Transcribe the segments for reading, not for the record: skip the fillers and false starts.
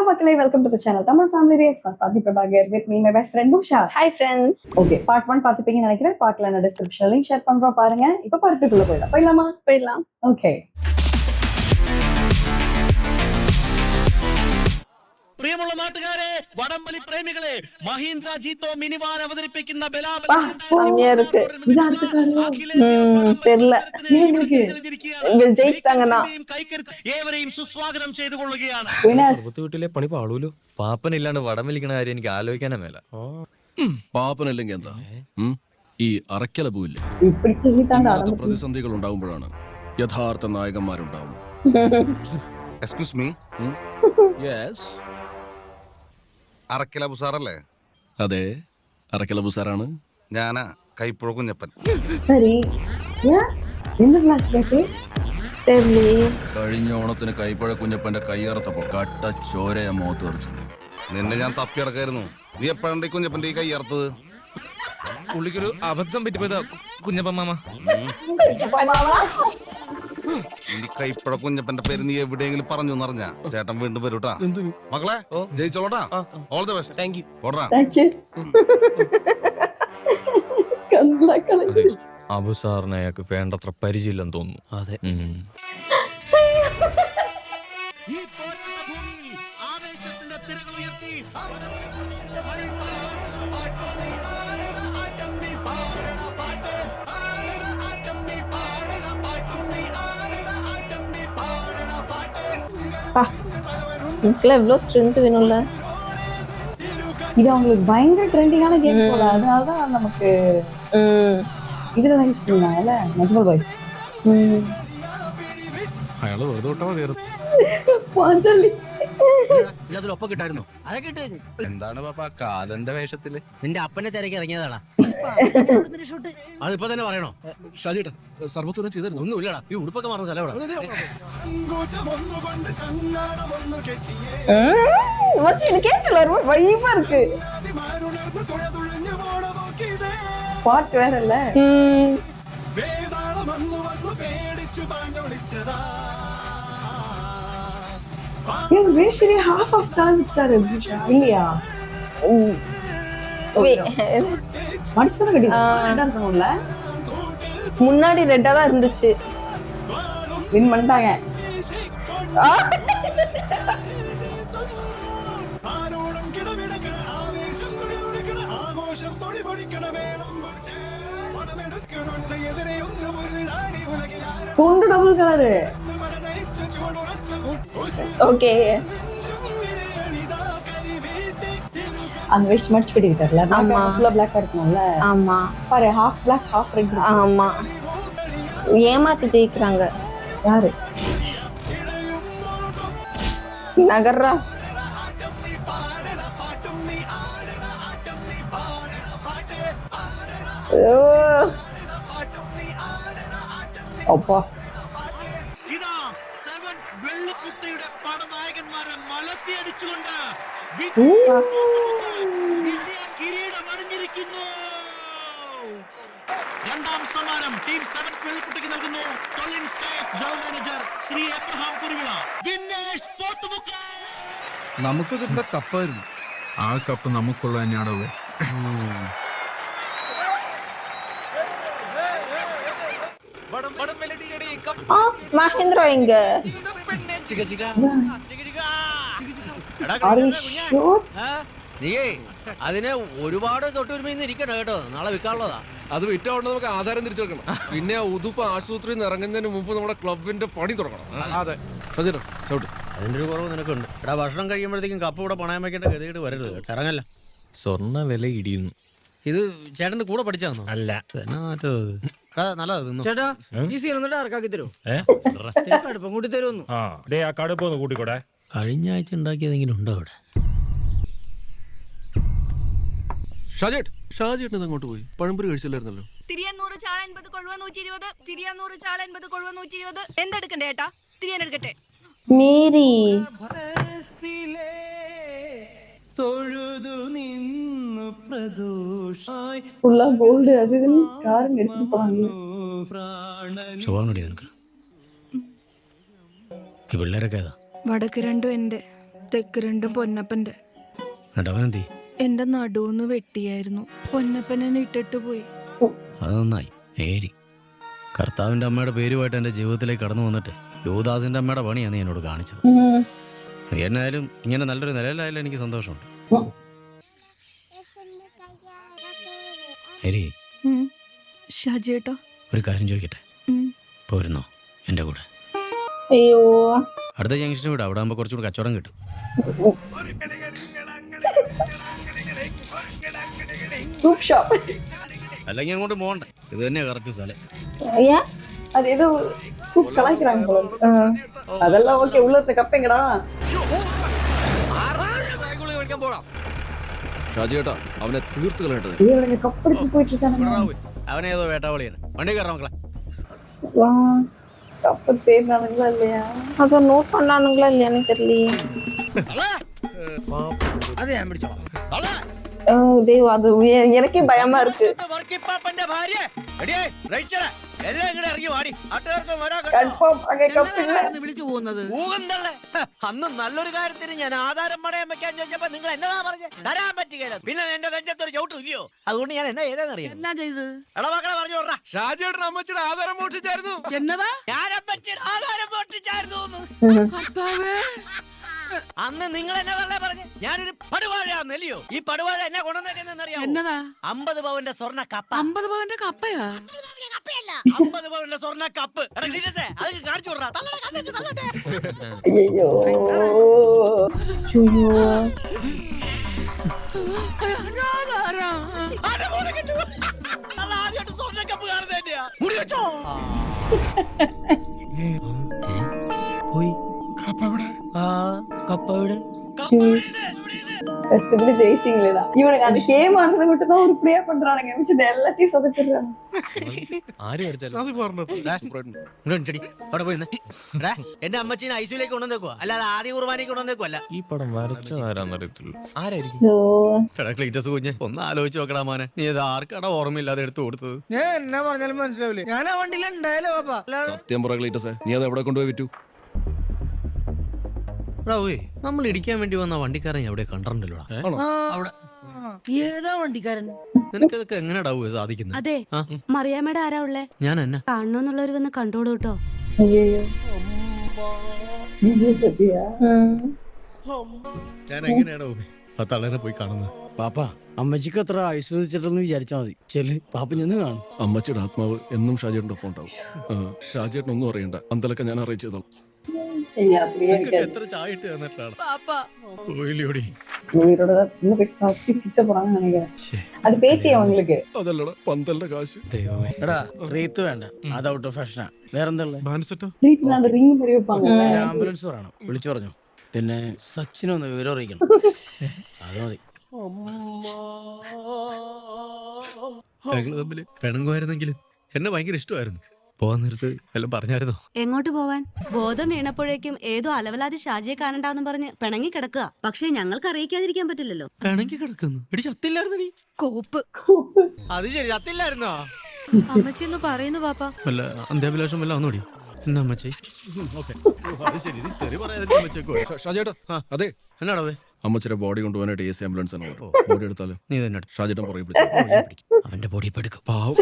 Hello, Makalai. Welcome to the channel. Tamil Family Reacts. I'm Swati Prabhakar with me, my best friend Musha. Hi friends. Okay, part 1 பார்த்துப்பீங்கன்னு நினைக்கிறேன். பார்ட்ல நான் description link share பண்றோம் பாருங்க. இப்போ part 2 குள்ள போயிடலாமா? போயிடலாம். Okay. പ്രിയമുള്ള നാട്ടുകാരെ, വടംവലി പ്രേമികളെ, മഹീന്ദ്ര ജീത്തോ മിനിവാൻ അവതരിപ്പിക്കുന്ന செம்மையா இருக்கு. இது அடுத்த காரியம். தெரியல. ജയിച്ചിട്ടാங்கன்னா ഏവരെയും സുസ്വാഗതം ചെയ്തു കൊള്ളുകയാണ്. വീട്ടിലെ പണി പാളൂലോ. പാപ്പനില്ലാണ്ട് വടം വലിക്കണ കാര്യം എനിക്ക് ആലോചിക്കാനേ മേല. പാപ്പനല്ലെങ്കിൽ എന്താ ഈ അറക്കല പൂവില്ലേ, இப்படி சொல்லிட்டாங்க. പ്രതിസന്ധികൾ ഉണ്ടാകുമ്പോഴാണ് യഥാർത്ഥ നായകന്മാരുണ്ടാവുന്നത്. എക്സ്ക്യൂസ് മീ, യെസ്, അറക്കല ബുസാറല്ലേ? അതെ, അറക്കല ബുസാറാണ്. ഞാനാ കൈപ്പുഴ കുഞ്ഞപ്പൻ. சரி. ஏன் இந்த ഫ്ലാഷ്ബാക്ക്? தெரியல. കഴിഞ്ഞ ഓണത്തിന് കൈപ്പുഴ കുഞ്ഞപ്പന്റെ കൈയറത്തപ്പോ കട്ട ചോരയ മുഖത്ത് തെറിച്ചത്. നിന്നെ ഞാൻ തപ്പിയടക്കായിരുന്നു. നീ എപ്പോഴാണ് ഈ കുഞ്ഞപ്പന്റെ ഈ കൈയർത്തത്? പുള്ളിക്കൊരു അബദ്ധം പറ്റിപ്പോയതാ കുഞ്ഞപ്പൻ മാമ. ഈ കൈപ്പുഴ കുഞ്ഞപ്പന്റെ പേര് നീ എവിടെയെങ്കിലും പറഞ്ഞു എന്നറിഞ്ഞാ ചേട്ടൻ വീണ്ടും വരൂട്ടാ. മക്കളെ ജയിച്ചോളട്ടാ. All the best. Thank you. ഓടാ. Thank you. അബു സാറിന് അയാൾക്ക് വേണ്ടത്ര പരിചയമില്ലെന്ന് തോന്നുന്നു. അതെ. ഈ പോരാട്ട ഭൂമിയിൽ ആവേശത്തിന്റെ തിരകൾ ഉയർത്തി இதுக்குள்ள எவ்வளோ ஸ்ட்ரென்த் வேணும்ல. இது அவங்களுக்கு பயங்கர ட்ரெண்டிங்கான கேம் போல. அதனாலதான் நமக்கு இதுல தான் யூஸ் பண்ணாங்கல்ல நஜ்மல் பாய்ஸ். അയാള് വെറുതെ വിട്ടാ മതിയായിരുന്നു. പാഞ്ചാലി ഒപ്പം കിട്ടായിരുന്നു. അതൊക്കെ ഇട്ട് എന്താണ് പാപ്പ കാലന്റെ വേഷത്തില്? നിന്റെ അപ്പനെ തിരക്കി ഇറങ്ങിയതാടാ. അതിപ്പോ തന്നെ പറയണോ? ഷാജിയേട്ടാ, സർവത്തും ചെയ്തായിരുന്നു. ഒന്നും ഇല്ലടാ, ഈ ഉടുപ്പൊക്കെ മാറുന്ന സ്ഥലം ഇവിടെ. கேட்கல, ரொம்ப வைப்பா இருக்கு. பாட்டு வேற இல்ல. ஏன் வேஷரே ஹாஃப் ஆஃப் தான் விட்டாரு இல்லையா? மடிச்சத கட்டி ரெண்டா இருக்கும்ல. முன்னாடி ரெட்டா தான் இருந்துச்சு. வின் பண்ணிட்டாங்க. பொண்டு டபுள் கலரு. ஓகே. அந்த வேஸ்ட் மடிச்சு கட்டிக்கிட்டார்ல. ஆமா. ஃபுல்லா பிளாக் இருக்கணும்ல. ஆமா. பாரு, ஹாஃப் பிளாக் ஹாஃப் ரெட். ஆமா. ஏமாத்தி ஜெயிக்கிறாங்க. யாரு? நகர்றா. அப்பா ഇതാ സെവൻ വെള്ളിക്കുത്തയുടെ പടനായകന്മാരെ മലത്തി അടിച്ചുകൊണ്ട് വിജയ കിരീടം അണിഞ്ഞിരിക്കുന്നു. രണ്ടാം സമ്മാനം ടീം സെവൻസ് വെള്ളിക്കുട്ടിക്ക് നൽകുന്നു ടൊളിൻ സ്റ്റേസ് general manager Shri Abraham Kuruvila. Winners Pothumukku. നമുക്ക് കിട്ടുന്ന കപ്പായിരുന്നു. ആ കപ്പ് നമുക്കുള്ള തന്നെയാണോ? மகேந்திரா எங்க? Are you sure? നീയേ അതിനെ ഒരുപാട് തൊട്ടുരുമയിന്ന് ഇരിക്കട്ടെ കേട്ടോ, നാളെ വിൽക്കാനുള്ളതാ. അത് വിറ്റോണ്ട് നമുക്ക് ആധാരം തിരിച്ചെടുക്കണം. പിന്നെ ഉതുപ്പ് ആശുപത്രിയിൽ നിന്ന് ഇറങ്ങുന്നതിന് മുമ്പ് നമ്മുടെ ക്ലബിന്റെ പണി തുടങ്ങണം. അതെ, ചവിട്ട്. അതിന്റെ ഒരു കുറവ് നിനക്കുണ്ട്. എടാ, ഭക്ഷണം കഴിയുമ്പോഴത്തേക്കും കപ്പ് ഇവിടെ പണയം വെക്കേണ്ട ഗതികേട് വരരുത് കേട്ടോ. ഇറങ്ങല്ല. സ്വർണ്ണ വില ഇടിയുന്നു. ഇത് ചേട്ടന്റെ കൂടെ പഠിച്ചാന്നോ? അല്ല. നല്ലത് ചേട്ടാ, ഈ സീൻ ഒന്നിട്ട് ഇറക്കാക്കി തരുമോ? കടുപ്പം കൂട്ടി തരുമെന്നു. ആ കടുപ്പൊന്ന് കൂട്ടിക്കോട്ടെ. കഴിഞ്ഞ ആഴ്ച ഉണ്ടാക്കിയതെങ്കിലും ഉണ്ടോ അവിടെ? ഷാജിയേട്ടൻ അങ്ങോട്ട് പോയി. പഴംപൊരി കഴിച്ചില്ലായിരുന്നല്ലോ. തിരിയന്നൂറ് ചാള 80 കൊഴുവ 120. തിരിയന്നൂറ് ചാള 80 കൊഴുവ 120. എന്തെടുക്കണ്ടേ ഏട്ടാ? തിരിയാൻ എടുക്കട്ടെ. മേരി തൊഴുതു നിന്നു പ്രദോഷായി ஃபுல்லா கோல்டு அது இதுன்னு காரங்க எடுத்துட்டு போறாங்க. ചുവാങ്ങടി നിനക്ക്. ഈ പിള്ളേരൊക്കെ ഏതാ? വടക്ക് രണ്ടും എന്റെ. തെക്ക് രണ്ട് പൊന്നപ്പന്റെ. അവനെന്തി എന്റെ നടുവൊന്ന് വെട്ടിയായിരുന്നു. പൊന്നപ്പൻ എന്നെ ഇട്ടിട്ട് പോയി. അത് നന്നായി. ഏരി കർത്താവിന്റെ അമ്മയുടെ പേരുമായിട്ട് എന്റെ ജീവിതത്തിലേക്ക് കടന്നു വന്നിട്ട് യുവദാസിന്റെ അമ്മയുടെ പണിയാണ് നീ എന്നോട് കാണിച്ചത്. എന്നായാലും ഇങ്ങനെ നല്ലൊരു നിലയിലായാലും എനിക്ക് സന്തോഷമുണ്ട്. ഏരി ഷാജിയേട്ടാ, ഒരു കാര്യം ചോദിക്കട്ടെ, പോരുന്നോ എന്റെ കൂടെ? അയ്യോ, അടുത്ത ജംഗ്ഷന് വിടാം, അവിടെ ആകുമ്പോ കുറച്ചുകൂടി കച്ചവടം കിട്ടും. Soup shop. അല്ലെങ്കിൽ അങ്ങോട്ട് പോകണ്ട, ഇത് തന്നെയാ കറക്റ്റ് സ്ഥലം. അതേതോ സൂപ്പ് கலாய்க்கிறாங்க போல. அதெல்லாம் ஓகே. உள்ளത്തെ കപ്പങ്ങടാ. ഷാജിയേട്ടാ അവനെ തീർത്ത് കളയട്ടത്. ഇവനെ കപ്പെടുത്ത് പോയിട്ട് இருக்கானே. അവനേതോ വേട്ടാവളിയാണ്. വണ്ടി കയറാം മക്കളെ. கப்ப தேடுறானுங்களா இல்லையா? അത നോട്ട് பண்ணானுங்களா இல்லையான்னு தெரியலையே. അത് ഞാൻ പിടിച്ചോളാം. டேய், அது எனக்கே பயமா இருக்கு. കൺഫേം അങ്ങേ കപ്പില്ല. വിളിച്ചു പോകുന്നത് അന്ന് നല്ലൊരു കാര്യത്തിന് ഞാൻ ആധാരം പണയം വെക്കാൻ ചോദിച്ചപ്പോ നിങ്ങൾ എന്നതാ പറഞ്ഞ തരാൻ പറ്റുകയില്ല. പിന്നെ എന്റെ നെഞ്ചത്തൊരു ചവിട്ടും ഇല്ലയോ? അതുകൊണ്ട് ഞാൻ എന്നാ ചെയ്തെന്നറിയാം. എന്നാ ചെയ്ത് ഇളമക്കളെ പറഞ്ഞു വിടറാ. ഷാജിയേട്ടൻ അമ്മച്ചിയുടെ ആധാരം മോഷ്ടിച്ചായിരുന്നു. എന്നതാ? ഞാൻ അമ്മച്ചിയുടെ ആധാരം മോഷ്ടിച്ചായിരുന്നു. അന്ന് നിങ്ങൾ എന്നെ തള്ളേ പറഞ്ഞു ഞാനൊരു പടുവാഴയാന്നല്ലയോ? ഈ പടുവാഴ എന്നെ കൊണ്ടുവന്നേക്കെന്നറിയാം. എന്നതാ? 50 പവന്റെ സ്വർണ്ണ കപ്പ. 50 പവന്റെ കപ്പയാ? 50 പവന്റെ സ്വർണ്ണ കപ്പ്. അത് കാണിച്ചു വിടറാ. അയ്യോ ആദ്യമായിട്ട് സ്വർണ്ണ കപ്പ് കാണുന്നത് തന്നെയാ. മുടി വെച്ചോ പോയി. கஷ்டப்பட்டு ஜெயிச்சிங்களா? இவனுக்கு அந்த கேம் ஆனது மட்டும் தான் ஒரு ப்ளே பண்றானுங்க. மிச்சம் எல்லாத்தையும் சொதப்பிடுறாங்க. എന്റെ അമ്മച്ചീനെ ഐസിയിലേക്ക് കൊണ്ടുവന്നേക്കുവാ, അല്ലാതെ ആദ്യ കുർബാനയ്ക്ക് കൊണ്ടുവന്നേക്കുവല്ല. ഈ പടം വരച്ചതാരാന്നറിയത്തില്ല. ആരായിരിക്കും? ഒന്ന് ആലോചിച്ച് നോക്കടാ മോനെ, നീ ഇത് ആർക്കടാ ഓർമ്മയില്ലാതെ എടുത്തു കൊടുത്തത്? ഞാൻ എന്നാ പറഞ്ഞാലും മനസ്സിലാവില്ലേ? ഞാൻ ആ വണ്ടിയിൽ ഉണ്ടായാലോ പാപ്പാ. സത്യം പറ ക്ലീറ്റസേ, നീ അത് എവിടെ കൊണ്ടുപോയി വിറ്റു? നമ്മൾ ഇടിക്കാൻ വേണ്ടി വന്ന വണ്ടിക്കാരൻ എവിടെ കണ്ടിട്ടുണ്ടല്ലോ. ഏതാ വണ്ടിക്കാരൻ? നിനക്കതൊക്കെ എങ്ങനെയാ സാധിക്കുന്നത്? അതെ, മറിയാമ്മയുടെ ആരാ ഉള്ളേ? ഞാൻ എന്നാ കാണണമെന്നുള്ളവര് വന്ന് കണ്ടോളൂ കേട്ടോ. ഞാൻ എങ്ങനെയാണോ ആ തള്ളേനെ പോയി കാണുന്നത്? പാപ്പ, അമ്മച്ചിക്ക് അത്ര ആശ്വസിച്ചിട്ടെന്ന് വിചാരിച്ചാ മതി. ചെല് പാപ്പ ചെന്ന് കാണും. അമ്മച്ചിയുടെ ആത്മാവ് എന്നും ഷാജിയേട്ടൻ്റെ ഒപ്പം ഉണ്ടാവും. ഷാജിയേട്ടൻ ഒന്നും അറിയണ്ട, അന്തലൊക്കെ ഞാൻ അറിയിച്ചതോളാം. എത്ര ചായ ഇട്ട് തന്നിട്ടാണ് உயிரோட இன்னும் போய் கத்தி திட்ட போறாங்கன்னு நினைக்கிறேன். அது பேத்தியா உங்களுக்கு? അതല്ലടാ പന്തലിന്റെ കാശ്. ദൈവമേ. എടാ റീത്ത് വേണ്ട, അത് ഔട്ട് ഓഫ് ഫാഷനാ. വേറെന്തല്ലേ? வீட்டுல அந்த ரிங் மாதிரி வைப்பாங்க. ആംബുലൻസ് പറയണം, വിളിച്ചു പറഞ്ഞു. പിന്നെ സച്ചിനൊന്ന് വിവരം അറിയിക്കണം. അത് മതി. ഞങ്ങള് തമ്മില് പിണങ്ങുമായിരുന്നെങ്കിലും എന്നെ ഭയങ്കര ഇഷ്ടമായിരുന്നു. പോവാൻ നേരത്ത് എല്ലാം പറഞ്ഞായിരുന്നോ? എങ്ങോട്ട് പോവാൻ? ബോധം വീണപ്പോഴേക്കും ഏതോ അലവലാതി ഷാജിയെ കാണണ്ടാന്ന് പറഞ്ഞ് പിണങ്ങി കിടക്കുക. പക്ഷെ ഞങ്ങൾക്ക് അറിയിക്കാതിരിക്കാൻ പറ്റില്ലല്ലോ. പിണങ്ങി കിടക്കുന്നു. എടി ചത്തില്ലായിരുന്നു നീ? കോപ്പ്. അത് ശരി, ചത്തില്ലായിരുന്നോ? അമ്മച്ചി എന്ന് പറയുന്നു പാപ്പ. വല്ല അന്ത്യാഭിലാഷം വല്ല ഒന്നോടി എന്നാ അമ്മച്ചേ. ഷാജിയേട്ടാ, അതെ എന്നാടാ അമ്മച്ചിയുടെ ബോഡി കൊണ്ടുപോകാനായിട്ട് AC ആംബുലൻസ് ആണ്. ബോഡി എടുത്താലോ? നീ തന്നെ ഷാജിയേട്ടൻ പുറകെ അവന്റെ ബോഡി ഇപ്പൊ എടുക്കും. പാവം.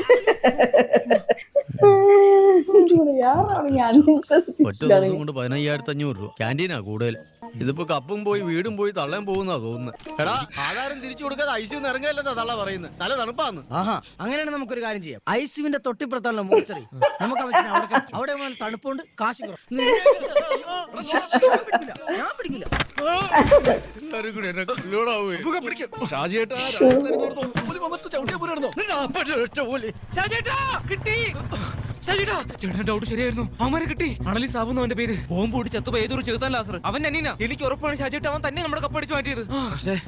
ഒറ്റ ദിവസം കൊണ്ട് 15,500 രൂപ. ക്യാൻറ്റീനാ കൂടുതൽ. ഇതിപ്പോ കപ്പും പോയി വീടും പോയി തള്ളയും പോകുന്നാ തോന്നുന്നു. എടാ, ആധാരം തിരിച്ചു കൊടുക്കാതെ ഐസിന്ന് ഇറങ്ങാല്ലെന്നാ തള്ള പറയുന്നത്. തല തണുപ്പാന്ന്. ആഹാ, അങ്ങനെയാണ് നമുക്കൊരു കാര്യം ചെയ്യാം. ഐസിവിന്റെ തൊട്ടിപ്പുറത്താണല്ലോ മൂർച്ചറി. നമുക്ക് അവിടെ തണുപ്പുണ്ട്, കാശ് കുറവ്. ഞാൻ പിടിക്കില്ല. ഷാജിയേട്ടാ ഡൗട്ട് ശരിയായിരുന്നു. അവന്മാരെ കിട്ടി. അണലി സാബു അവന്റെ പേര്. ബോംബ് കൂടി ചത്തുപോ ഏതൊരു ചെറുത്താൻ ലാസർ. അവൻ അനീന. എനിക്ക് ഉറപ്പാണ് ഷാജിയേട്ട അവൻ തന്നെ നമ്മുടെ കപ്പടിച്ച് മാറ്റിയത്.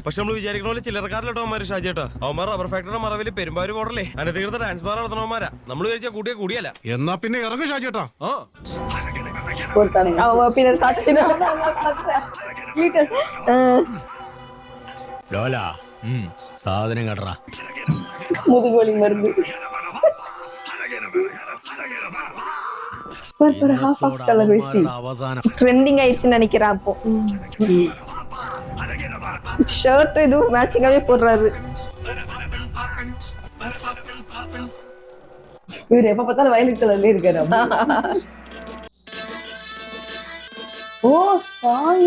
പക്ഷെ നമ്മൾ വിചാരിക്കണ പോലെ ചില്ലറക്കാരിലട്ടോ അവന്മാര്. ഷാജിയേട്ടാ, അവന്മാർ റബ്ബർ ഫാക്ടറിയുടെ മറവില് പെരുമ്പാവൂർ ബോർഡല്ലേ അനധികൃത ട്രാൻസ്ഫർ നടത്തണവന്മാരാ. നമ്മൾ വിചാരിച്ചാ കൂട്ടിയെ കൂടിയല്ല. എന്നാ പിന്നെ ഇറങ്ങും ഷാജിയേട്ടാ. പിന്നെ സച്ചിനോ ലോല സാധനം കടറാ. മുതുകോളി മരുന്ന്. அவசானம் ட்ரெண்டிங் ஆயிடுச்சுன்னு நினைக்கிறேன். அப்போ ஷர்ட் இதுவும் மேட்சிங்காவே போடுறாரு. இவர் எப்ப பார்த்தாலும் வயலட் கலர்ல இருக்காரு. ஓ சாங்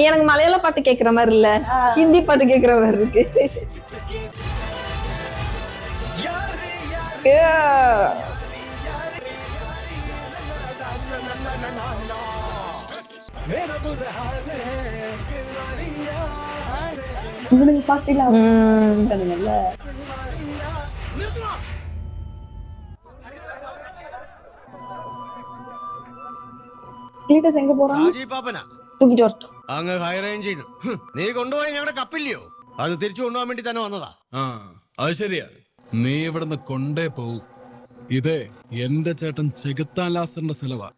எனக்கு மலையாள பாட்டு கேக்குற மாதிரி இல்ல, ஹிந்தி பாட்டு கேக்குற மாதிரி இருக்கு. இவனுக்கு பாட்டுலாம் ക്ലീറ്റസ് എങ്ക പോറാ? ഷാജി പാപ്പനാ തൂക്കിട്ട് വരട്ടെ. അങ്ങ് ഹൈ റേഞ്ച് ചെയ്തു. നീ കൊണ്ടുപോയി ഞങ്ങളുടെ കപ്പില്ലയോ, അത് തിരിച്ചു കൊണ്ടുപോകാൻ വേണ്ടി തന്നെ വന്നതാ. അത് ശരിയാ, നീ ഇവിടുന്ന് കൊണ്ടേ പോവും. ഇതേ എന്റെ ചേട്ടൻ ചെകുത്താൻ ലാസറിന്റെ സ്ഥലവാ.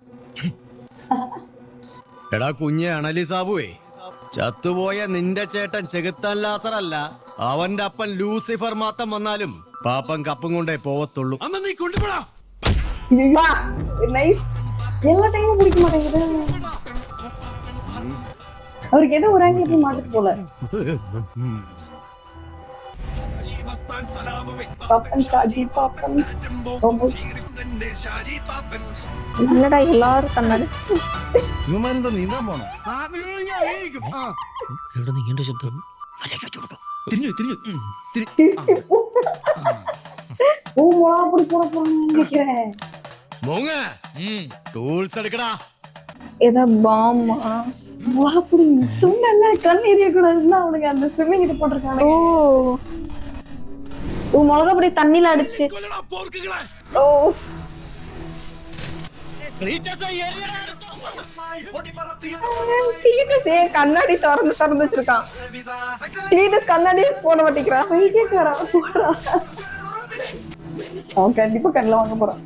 എടാ കുഞ്ഞെ അണലി സാബുവേ, ചത്തുപോയ നിന്റെ ചേട്ടൻ ചെകുത്താൻ ലാസറല്ല, അവന്റെ അപ്പൻ ലൂസിഫർ മാത്രം വന്നാലും പാപ്പൻ കപ്പും കൊണ്ടേ പോവത്തുള്ളൂ. അന്ന് നീ കൊണ്ടുപോടാ. നൈസ്. எல்லா டைமும் பிடிக்க மாட்டேங்குது அவருக்கு. ஏதோ ஒரு ஆங்கிள் போய் மாட்டுக்கு போல. பாப்பன் ஷாஜி பாப்பன். என்னடா எல்லாரும் கண்ணாடி. ഇവന്മാരെന്താ നീന്താൻ പോണോ? എവിടെ നീണ്ട ശബ്ദം? ஓ மொளகா பொடி போட போறான்னு நினைக்கிறேன். മോങ്ങ ടൂൾസ് എടുക്കടാ. ஏதா பாமா மொளகா பொடி சொன்னல கண் எரிய கூடாதுன்னா அவனுக்கு அந்த ஸ்விம்மிங் இது போட்டுருக்காங்க. ஓ மிளகா பொடி தண்ணில அடிச்சு. ஓ கண்ணாடி திறந்து வச்சிருக்கான். கண்ணாடி போட மாட்டேங்கிறான். அவன் கண்டிப்பா கண்ணில் வாங்க போறான்.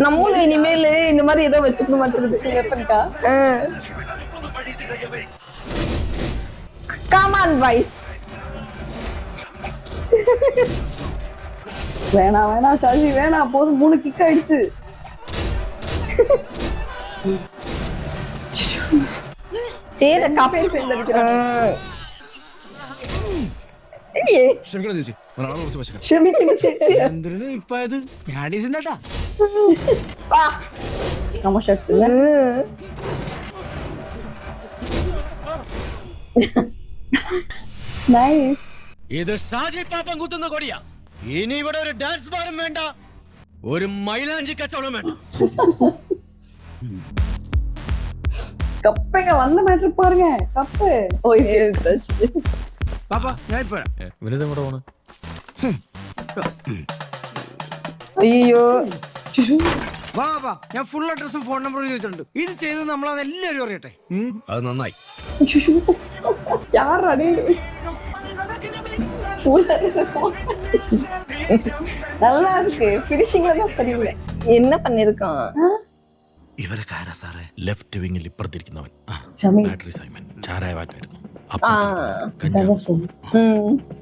நம்மளும் இனிமேல் இந்த மாதிரி ஏதோ வச்சுக்க மாட்டேங்குது. Come on boys. வேணாம் வேணாம் ஷாஜி வேணாம், போதும் 3 கிக் ஆயிடுச்சு. சேர காப்பே சேர்ந்திருக்கிறான். ക്ഷമിക്കണം ചേച്ചി, ഒരാളെ കുറച്ച് പശക്കാം. ക്ഷമിക്കണം ചേച്ചി. ഇപ്പൊ ഇത് ഞാൻ ഡീസന്റാ. സമ ഷർട്ട്സ് ഇല്ല. നൈസ്. ഇത് ഷാജി പാപ്പൻ കുത്തുന്ന കൊടിയാ. ഇനി ഇവിടെ ഒരു ഡാൻസ് ബാറും വേണ്ട, ഒരു മൈലാഞ്ചി കച്ചവടം വേണ്ട. കപ്പ വന്ന മാറ്റർ പാരുங்க. കപ്പ് പാപ്പാ ഞാൻ ഇപ്പൊ ഇവനിത് എങ്ങോട്ടാ പോണെ? അയ്യോ വാ വാ, ഞാൻ ഫുൾ അഡ്രസ്സും ഫോൺ നമ്പറും ചോദിച്ചിട്ടുണ്ട്. ഇത് ചെയ്ത് നമ്മളത് എല്ലാവരും അറിയട്ടെ. അത് നന്നായി. நல்லா இருக்கு. ஃபினிஷிங்ல தான் சரியில்லை. என்ன பண்ணிருக்கான்? ഇവരൊക്കെ ആരാ സാറേ? ലെഫ്റ്റ് വിങ്ങിൽ ഇപ്പുറത്തിരിക്കുന്നവൻ ബാറ്ററി സൈമൻ ചാരായവാറ്റായിരുന്നു.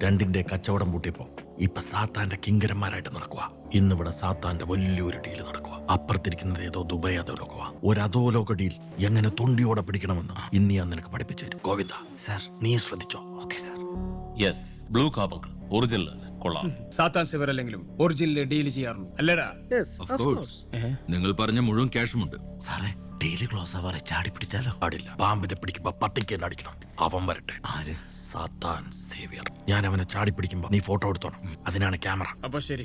രണ്ടിന്റെ കച്ചവടം പൂട്ടിയപ്പോ ഇപ്പൊ സാത്താന്റെ കിങ്കരന്മാരായിട്ട് നടക്കുക. ഇന്നിവിടെ സാത്താന്റെ വലിയൊരു ഡീല് നടക്കുക. അപ്പുറത്തിരിക്കുന്നത് ഏതോ ദുബായ് അധോലോകവ. ഒരു അധോലോക ഡീൽ എങ്ങനെ തൊണ്ടിയോടെ പിടിക്കണമെന്ന് ഇന്ന് ഞാൻ നിനക്ക് പഠിപ്പിച്ചു തരും. ഗോവിന്ദ സാർ, നീ ശ്രദ്ധിച്ചോ? Okay sir. യെസ്, ബ്ലൂ കാപ്പങ്ങൾ ഒറിജിനൽ കൊള്ളാം. സാത്താൻ സിവറല്ലെങ്കിലും ഒറിജിനൽ ഡീൽ ചെയ്യാറുണ്ട് അല്ലേടാ? നിങ്ങൾ പറഞ്ഞ മുഴുവൻ ക്യാഷുമുണ്ട് സാറേ. ഡെയിലി ക്ലോസ് ആവാറെ ചാടി പിടിച്ചാലോ? പാടില്ല. പാമ്പിനെ പിടിക്കുമ്പോ പത്തിക്ക് തന്നെ അടിക്കണം. അവൻ വരട്ടെ. ആര്? സാത്താൻ സേവിയർ. ഞാൻ അവനെ ചാടി പിടിക്കുമ്പോ നീ ഫോട്ടോ എടുത്തോണം. അതിനാണ് ക്യാമറ. അപ്പൊ ശരി.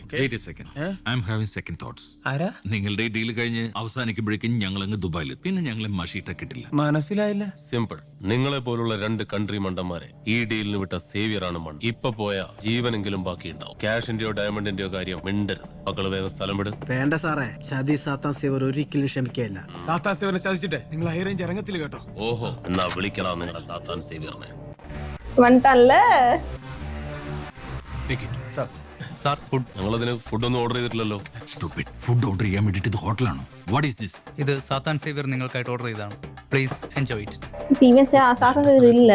Second thoughts. ആരാ? നിങ്ങളുടെ ഡീൽ കഴിഞ്ഞ് അവസാനിക്കുമ്പോഴേക്കും ഞങ്ങൾ അങ്ങ് ദുബായിൽ, പിന്നെ ഞങ്ങളെ മഷീട്ട കിട്ടില്ല. മനസ്സിലായില്ല. സിമ്പിൾ. നിങ്ങളെ പോലുള്ള 2 കൺട്രി മണ്ടന്മാരെ ഈ ഡീലിന് വിട്ട സേവിയർ ആണ് മൺ. ഇപ്പൊ പോയാ ജീവനെങ്കിലും ബാക്കിയുണ്ടാവും. ക്യാഷിന്റെയോ ഡയമണ്ടിന്റെയോ കാര്യം മിണ്ടരുത്. മക്കള് വേഗം സ്ഥലം വിടും. വേണ്ട സാറേ, ഷാദി സാത്താൻ സേവർ ഒരിക്കലും ക്ഷമിക്കില്ല. സാത്താൻ സേവനെ ചതിച്ചിട്ട് നിങ്ങൾ ഹൈ റേഞ്ച് ഇറങ്ങത്തില്ല കേട്ടോ. ഓഹോ, എന്നാ വിളിക്കണം നിങ്ങളുടെ സാത്താൻ സേവിയറിനെ. வந்துட்டான்ல. സാർ ഫുഡ് ഞങ്ങളതിന് ഫുഡൊന്നും ഓർഡർ ചെയ്തിട്ടില്ലല്ലോ. ഫുഡ് ഓർഡർ ചെയ്യാൻ വേണ്ടിട്ട് ഇത് ഹോട്ടലാണോ? What is this? ഇത് സാത്താൻ സേവിയർ നിങ്ങൾക്കായിട്ട് ഓർഡർ ചെയ്താണ്. Please enjoy it. இப்ப இவன் சாசன் இல்ல,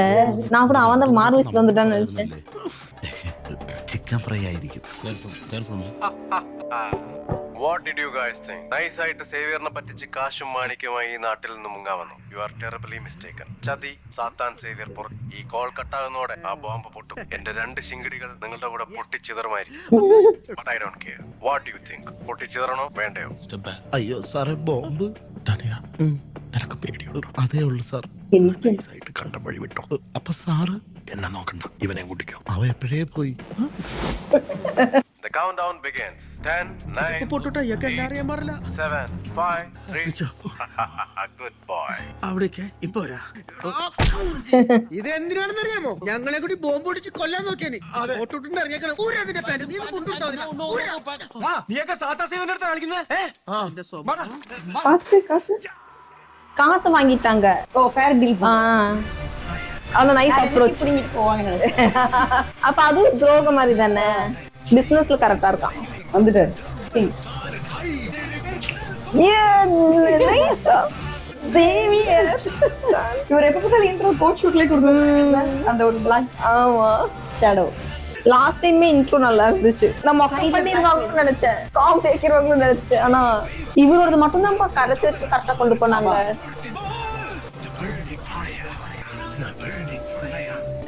நான் கூட அவன் தான் மாறு வயசுல வந்துட்டான்னு நினைச்சேன். ചിക്കൻ ഫ്രൈ ആയിരിക്കും. What did you guys think? Nice ആയിട്ട് സേവിയറിനെ പറ്റിച്ച് കാശും മാണിക്യമായി ഈ നാട്ടിൽ നിന്ന് മുങ്ങാൻ വന്നു. You are terribly mistaken. ചതി സാത്താൻ സേവിയർ പുറത്ത്. ഈ കോൾ കട്ടാകുന്നോടെ ആ ബോംബ് പൊട്ടും. എന്റെ 2 ശിങ്കിടികൾ നിങ്ങളുടെ കൂടെ പൊട്ടിച്ചിതറുമായിരിക്കും. But I don't care. What do you think? പൊട്ടിച്ചിതറണോ വേണ്ടയോ? അയ്യോ സാറേ, ബോംബ് നിനക്ക് പേടിയുള്ളൂ? അതേ ഉള്ളു സാർ. ആയിട്ട് കണ്ട വഴി വിട്ടോ. അപ്പൊ സാറ് എന്നെ നോക്കണ്ട, ഇവനെ കൂട്ടിക്കോ. അവ എപ്പോഴേ പോയി. The countdown begins. 10, 9, 7, 5, 3. Good boy. അവിടേക്ക് ഇപ്പൊ വരാ. ഇത് എന്തിനാണെന്നറിയാമോ? ഞങ്ങളെ കൂടി ബോംബ് പൊടിച്ച് കൊല്ലാൻ നോക്കിയാന്. നീയൊക്കെ സാത്താ സേവന്റെ അടുത്ത് കളിക്കുന്നത്? காசு வாங்கிட்டாங்க. ஓ ஃபேர் டீல். அந்த நைஸ் அப்ரோச். அப்ப அது துரோக மாதிரி தானே. பிசினஸ்ல கரெக்டா இருக்கான். வந்துட்டாரு. Nice Xavier. இவர் எப்ப பார்த்தாலும் இன்ட்ரோ கோட் ஷூட்லயே கொடுக்குறாங்க. அந்த ஒரு பிளாக். ஆமா, ஷேடோ. லாஸ்ட் டைமே இன்ட்ரோ நல்லா இருந்துச்சு. நான் மொக்க பண்ணிருவாங்கன்னு நினைச்சேன், காமெடி வைக்கிறவங்கன்னு நினைச்சேன். ஆனா இவரோடது மட்டும் தான் கடைசி வரைக்கும் கரெக்டா கொண்டு போனாங்க.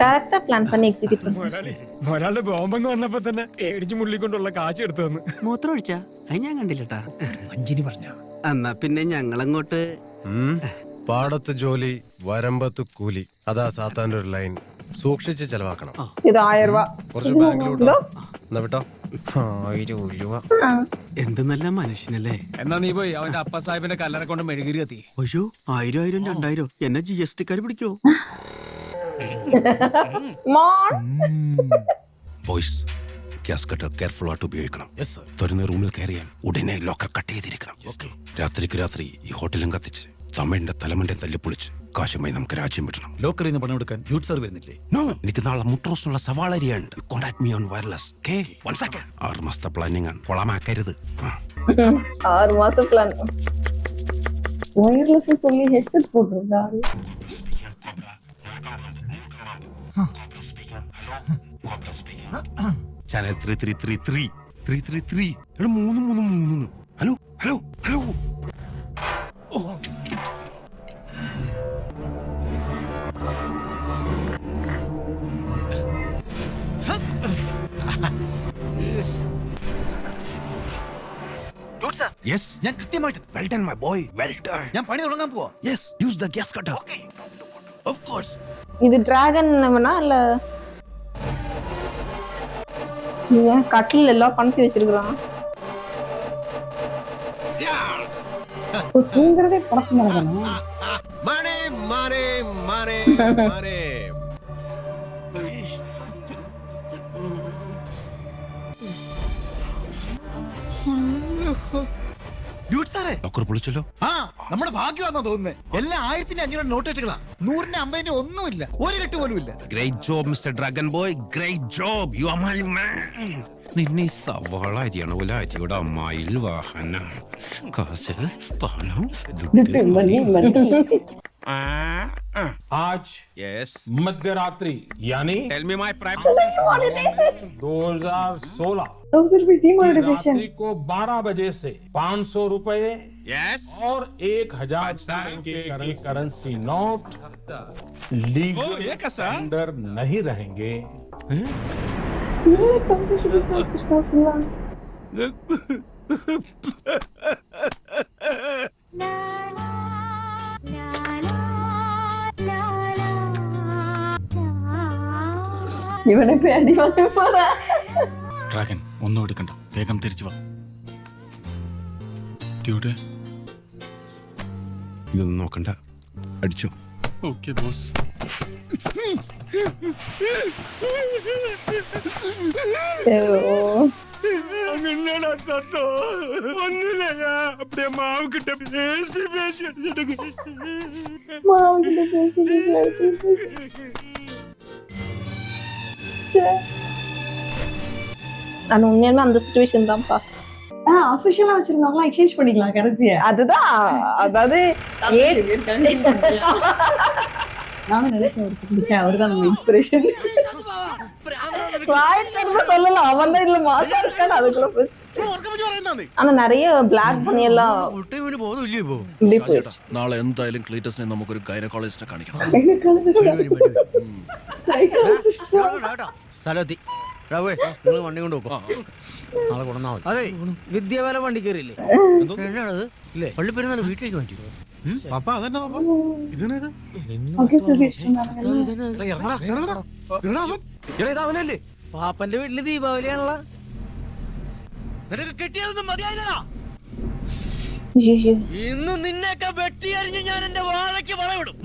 കറക്റ്റാ പ്ലാൻ பண்ணி എക്സിക്യൂട്ട് பண்ணி. ഒരാളുടെ ബോംബങ്ങ് വന്നപ്പോ തന്നെ ഏടിച്ചു മുള്ളിക്കൊണ്ടുള്ള കാശ് എടുത്തു തന്നു. മൂത്രം ഒഴിച്ചാ? അത് ഞാൻ കണ്ടില്ലട്ടാ. അഞ്ചിനി പറഞ്ഞ എന്നാ പിന്നെ ഞങ്ങളങ്ങോട്ട്. പാടത്ത് ജോലി, വരമ്പത്ത് കൂലി. അതാ സാത്താന്റെ ഒരു ലൈൻ. സൂക്ഷിച്ച് ചെലവാക്കണം. ഇത് 1000 രൂപ. കുറച്ച് ബാങ്കിലോട്ടോ. എന്നാ വിട്ടോ. 1000 രൂപ. എന്ത് നല്ല മനുഷ്യനല്ലേ. എന്നാ നീ പോയി അവന്റെ അപ്പ സാഹിബിന്റെ കല്ലറ കൊണ്ട് മെഴുകിരി കത്തി. അയ്യോ, 1000 2000 എന്നെ GST കാര് പിടിക്കോ? ബോയ്സ്, ഗ്യാസ് കട്ടർ കെയർഫുൾ ആയിട്ട് ഉപയോഗിക്കണം. തുറന്ന റൂമിൽ കയറിയാൽ ഉടനെ ലോക്കർ കട്ട് ചെയ്തിരിക്കണം. രാത്രിക്ക് രാത്രി ഈ ഹോട്ടലും കത്തിച്ച് തമിഴിന്റെ തലമണ്ടെ തല്ലിപ്പൊളിച്ച് കാശുമായി നമുക്ക് രാജ്യം വിടണം. ലോക്കറിൽ നിന്ന് പണം എടുക്കാൻ യൂത്ത് സാർ വരുന്നില്ലേ? നോ, എനിക്ക് നാളെ മുട്രോസിനുള്ള സവാളരിയുണ്ട്. Contact me on wireless. 6 മാസത്തെ പ്ലാനിങ് ആണ്, പൊളമാക്കരുത്. 6 மாசம் பிளான். வயர்லெஸ் சொல்லி ஹெட்செட் போட்டுருக்காரு. ചാനൽ 333 എടാ 333. Hello hello hello. യെസ്, ഞാൻ കൃത്യമായിട്ട് well done my boy, well done. ഞാൻ പണി തുടങ്ങാൻ പോവാ. Yes, use the gas cutter. Of course. இது டிராகன் இல்ல, இவன் கட்டில் எல்லாம் பணத்தி வச்சிருக்கான். தூங்குறதே பழக்கம் நடக்கணும். Money money money money. Locker പൊളിച്ചല്ലോ. ആ, നമ്മുടെ ഭാഗ്യമാണെന്നാ തോന്നുന്നത്. എല്ലാം 1500 നോട്ട് കെട്ടുകളാ. 100 50 ഒന്നുമില്ല, ഒരു കെട്ട് പോലും ഇല്ല. Great job mister dragon boy, great job. You are my മാൻ. നിന്നെ സവാള അരിയാണ് പോലെ അരിയുടെ മയിൽ വാഹനം, കാശ്, പണം, आज मध्य रात्रि यानी 2016 रात्रि को 12 बजे से 500 रुपए और 1000 के करेंसी नोट लीगल अंडर नहीं रहेंगे. ഇവനെ പേടി വന്നപ്പോഴാ. ഡ്രാഗൻ, ഒന്നും എടുക്കണ്ട, വേഗം തിരിച്ചു വാ. ഡ്യൂട്ടി ഇതൊന്നും നോക്കണ്ട, അടിച്ചു. Okay boss. അങ്ങനെയാണോ സത്തോ? ഒന്നുമില്ല, അപ്പടിയെ മാവ് കിട്ട പേശി പേശി അടിച്ചിട്ട് ஆனா உண்மையாலுமே அந்த சுச்சுவேஷன் தான்ப்பா. அஃபிஷியலா வச்சிருந்தவங்க எக்ஸ்சேஞ்ச் பண்ணிக்கலாம் கரன்சியை. அதுதான் அதாவது நானும் நினைச்சேன் ஒரு செகண்ட் அவர்தான் நம்ம இன்ஸ்பிரேஷன். சொல்லலாம் அவன் தான் இதுல மாசா இருக்கான்னு அதுக்குள்ள போச்சு. ஆனா நிறைய பிளாக் பண்ணி എല്ലാം இப்படி போயிடுச்சு. നാളെ എന്തായാലും ക്ലീറ്റസിനെ നമുക്കൊരു ഗൈനക്കോളജിസ്റ്റിനെ കാണിക്കണം. നിങ്ങൾ വണ്ടി കൊണ്ട് നോക്കാം. നാളെ കൊണ്ടുവന്നാ മതി. അതെ വിദ്യാലയ വണ്ടി കയറിയില്ലേ? എന്നാണത് ഇല്ലേ പള്ളി പെരുന്നാൾ വീട്ടിലേക്ക് മാറ്റി. അവനല്ലേ പാപ്പന്റെ വീട്ടില് ദീപാവലിയാണല്ലോ. നിനക്ക് കിട്ടിയതൊന്നും മതിയായില്ലടാ. ഇന്ന് നിന്നെയൊക്കെ വെട്ടിയരിഞ്ഞ് ഞാൻ എന്റെ വാഴയ്ക്ക് വളവിടും.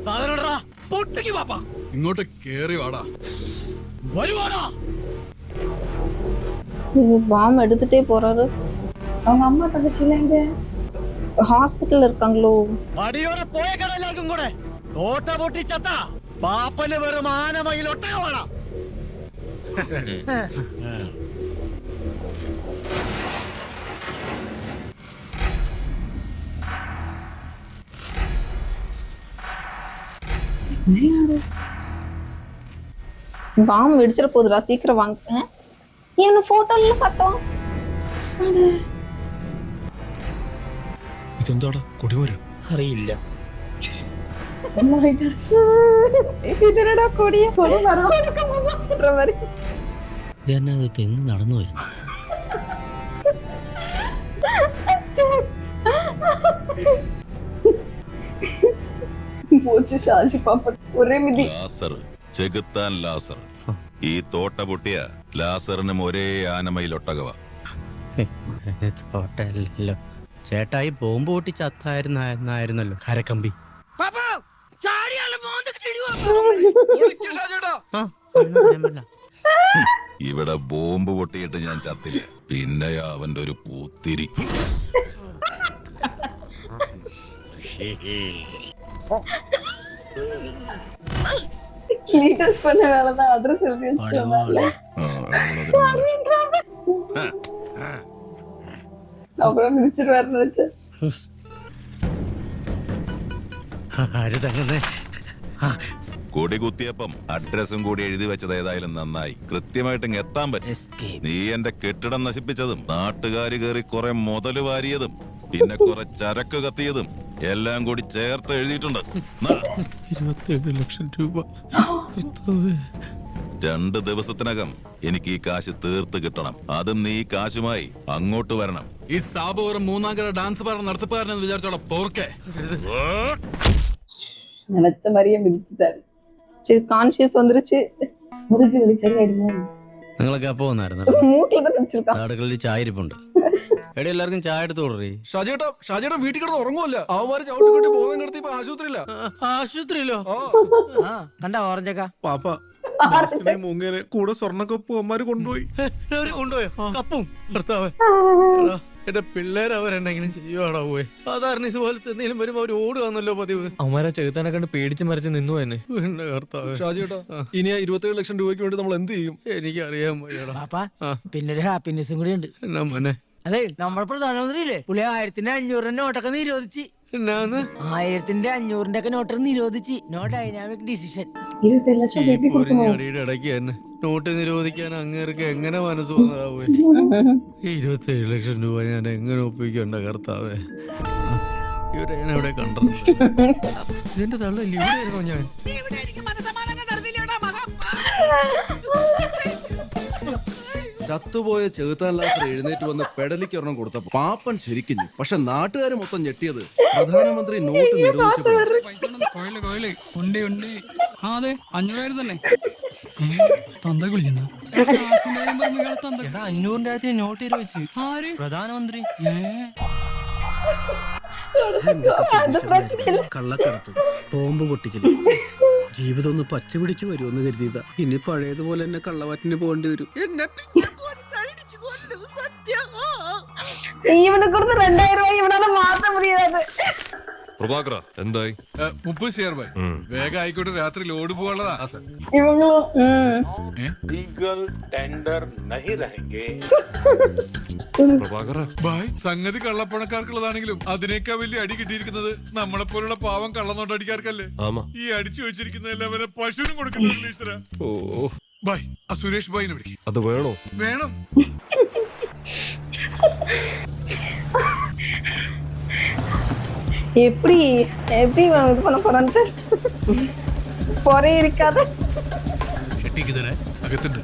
സാധനം പൊട്ടിക്ക് പാപ്പ. ഇങ്ങോട്ട് കേറി വാടാ. വരുവാടാ. பாம் எடுத்துட்டே போறாரு. அவங்க அம்மா தங்கச்சில எங்க? ஹாஸ்பிட்டல்ல இருக்காங்களோ? അടിയോടെ പോയ കട എല്ലാവർക്കും കൂടെ തോട്ട പൊട്ടിച്ചത്ത പാപ്പന് വെറും ആനമയിൽ ഒട്ടകവാടാ. பாம் வெடிச்சிட போகுதுடா சீக்கிரம் வாங்க. என்ன போட்டோல பார்த்தோம். ഇതെന്താടാ കൊടിമരം? അറിയില്ല. ഇതിനടാ കൊടിയ കൊടി വരോ വരെ ഞാനത് തെങ്ങ് നടന്നു വരുന്നു. പോച്ച് ഷാജി പാപ്പ ഒരേ മിതി. ലാസർ ചെകുത്താൻ ലാസർ. ഈ തോട്ട പൊട്ടിയ ലാസറിനും ഒരേ ആനമയിലൊട്ടകവ. തോട്ടല്ലോ ചേട്ടായി ബോംബ് പൊട്ടി ചത്തായിരുന്നായിരുന്നല്ലോ കരക്കമ്പി. ഇവിടെ ബോംബ് പൊട്ടിയിട്ട് ഞാൻ ചത്തില്ല. പിന്നെ അവന്റെ ഒരു പൂത്തിരി. ക്ലീറ്റസ് பண்ண வேலை தான் அட்ரஸ் எழுதி வச்சிருந்தாங்க. அப்புறம் மினிஸ்டர் வேற நினைச்சேன். കൊടി കുത്തിയപ്പം അഡ്രസ്സും കൂടി എഴുതി വെച്ചത് ഏതായാലും നന്നായി. കൃത്യമായിട്ട് എത്താൻ പറ്റും. നീ എന്റെ കെട്ടിടം നശിപ്പിച്ചതും നാട്ടുകാര് കയറി കുറെ മുതല് വാരിയതും പിന്നെ കുറെ ചരക്ക് കത്തിയതും എല്ലാം കൂടി ചേർത്ത് എഴുതിയിട്ടുണ്ട്. 27 ലക്ഷം രൂപ. 2 ദിവസത്തിനകം എനിക്ക് ഈ കാശ് തീർത്ത് കിട്ടണം. അതും നീ കാശുമായി അങ്ങോട്ട് വരണം. ഈ സാബു ഒരു മൂന്നാം കട ഡാൻസ് പാടുന്ന നടത്തിപ്പാരെന്ന് വിചാരിച്ചോളെ പോർക്കെ. நினைச்ச மாதிரியே மிதிச்சுட்டாரு. சரி கான்ஷியஸ் வந்துருச்சு. முதுகு வலி சரியாயிடுமோ? നിങ്ങളൊക്കെ അപ്പൊ വന്നായിരുന്നു. മൂക്കിലൊക്കെ പിടിച്ചിരിക്കാം. അടുക്കളയിൽ ചായ ഇരിപ്പുണ്ട്. എവിടെ എല്ലാവർക്കും ചായ എടുത്ത് കൊടുറി. ഷാജിയേട്ടാ വീട്ടിൽ കിടന്ന് ഉറങ്ങുമല്ല. അവന്മാര് ചവിട്ടിക്കൂട്ടി ബോധം കിടത്തി ഇപ്പൊ ആശുപത്രിയില്ല. ആശുപത്രിയിലോ? കണ്ട ഓറഞ്ചക്ക പാപ്പ മുങ്ങേനെ കൂടെ സ്വർണ്ണക്കപ്പ് അവന്മാര് കൊണ്ടുപോയി. കൊണ്ടുപോയോ കപ്പും? ഭർത്താവ് എന്റെ പിള്ളേര് അവരെന്തെങ്കിലും ചെയ്യുവാടാ പോയി. സാധാരണ ഇതുപോലത്തെ എന്തെങ്കിലും വരുമ്പോ അവര് ഓടുകയാണല്ലോ പതിവ്. അവന്മാരെ ചെകുത്താനെ കണ്ട് പേടിച്ച് മറിച്ച് നിന്നു തന്നെ. എന്റെ കർത്താവ്. ഷാജിയേട്ടാ ഇനി 27 ലക്ഷം രൂപയ്ക്ക് വേണ്ടി നമ്മൾ എന്ത് ചെയ്യും? എനിക്കറിയാൻ വയ്യടാ. പിന്നെ ഒരു ഹാപ്പിനെസ്സും കൂടി ഉണ്ട്. എന്നാ മോനെ? അതെ നമ്മുടെ പ്രധാനമന്ത്രിയില്ലേ പുള്ളി 1500 നോട്ടൊക്കെ നിരോധിച്ച്. എന്നാന്ന്? 1500 ഒക്കെ നോട്ട് നിരോധിച്ച്. No dynamic decision. 27 lakh baby കൊടുക്കണോ? അടിയുടെ ഇടയ്ക്ക് തന്നെ നോട്ട് നിരോധിക്കാൻ അങ്ങേർക്ക് എങ്ങനെ മനസ്സ് വന്നതാ പോയി. 27 ലക്ഷം രൂപ ഞാൻ എങ്ങനെ ഒപ്പിക്കണ്ട കർത്താവേ. ഇവരെവിടെ കണ്ടു? ഇതിന്റെ തള്ളല്ലേ ഇവിടെ ആയിരുന്നോ ഞാൻ? ചത്തുപോയ ചെകുത്താൻ ലാസർ എഴുന്നേറ്റ് വന്ന് പെടലിക്ക് ഒരെണ്ണം കൊടുത്തപ്പോ പാപ്പൻ ശരിക്കുന്നു. പക്ഷെ നാട്ടുകാര് മൊത്തം ഞെട്ടിയത് പ്രധാനമന്ത്രി നോട്ട് നിരോധിച്ചപ്പോൾ. അതെ 500 തന്നെ തന്ത വിളിക്കുന്നു. 500 നോട്ട് നിരോധിച്ചു പ്രധാനമന്ത്രി. കള്ളക്കടത്ത്, ബോംബ് പൊട്ടിക്കല്, ജീവിതം ഒന്ന് പച്ച പിടിച്ചു വരുമെന്ന് കരുതിയതാ. ഇനി പഴയതുപോലെ തന്നെ കള്ളവാറ്റിന് പോകേണ്ടി വരും. இவனுக்கு கொடுத்து 2000 ரூபாய் இவனால மாத்த முடியாது. പ്രഭാകര എന്തായി? 30 ഷെയർ ബൈ. വേഗം ആയിക്കോട്ടെ, രാത്രി ലോഡ് പോകാനുള്ളതാ. लीगल टेंडर नहीं रहेंगे. പ്രഭാകര ബായ്, സംഗതി കള്ളപ്പണക്കാർക്കുള്ളതാണെങ്കിലും അതിനേക്കാൾ വലിയ അടി കിട്ടിയിരിക്കുന്നത് നമ്മളെ പോലുള്ള പാവം കള്ളനോട്ടടിക്കാർക്കല്ലേ. ഈ അടിച്ചു വെച്ചിരിക്കുന്ന എല്ലാവരും പശുവിനും കൊടുക്കണ്ട. ഓ ബായ്, ആ സുരേഷ് ബായിനെ വിളിക്കും. അത് വേണോ? വേണം. எப்படி எப்படி இது பண்ண போறான்னு பொறே இருக்காத. അകത്തുണ്ട്.